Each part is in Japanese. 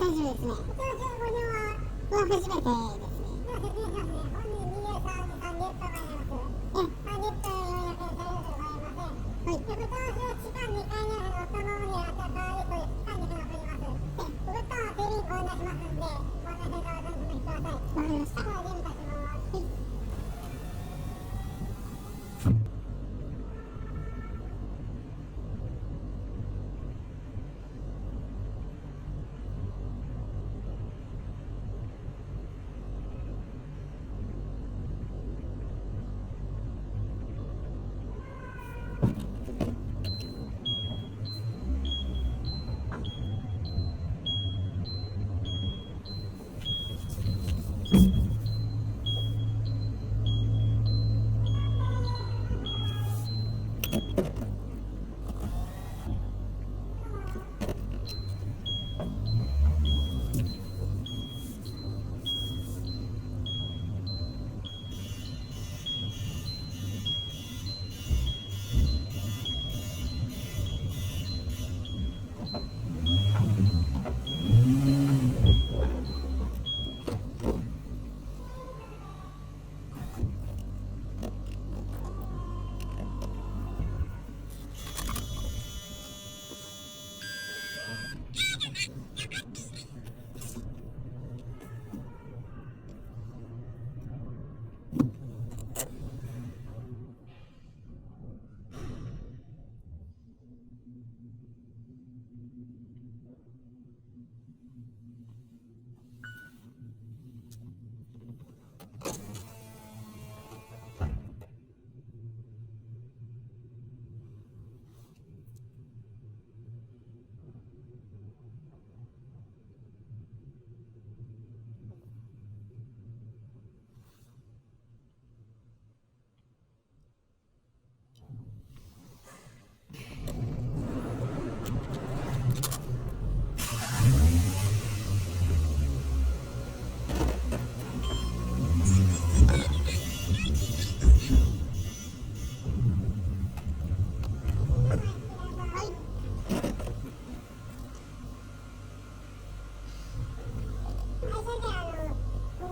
丈夫ですね。は初めてですね。わかりました。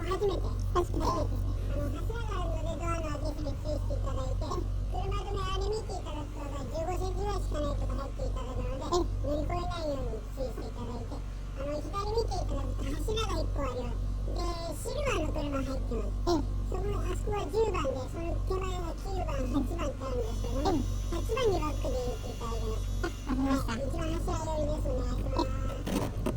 初めてですね。柱があるのでドアの開け閉め注意していただいて、車止めあれ見ていただくと15センチぐらいしかないとこ入っていただくので、乗り越えないように注意していただいて、左見ていただくと柱が1個あるよ。で、シルバーの車入ってます。あそこは10番で、その手前が9番、8番ってあるんですけどね、8番にバックで入れていただいてます。一番柱寄りです。お願いします。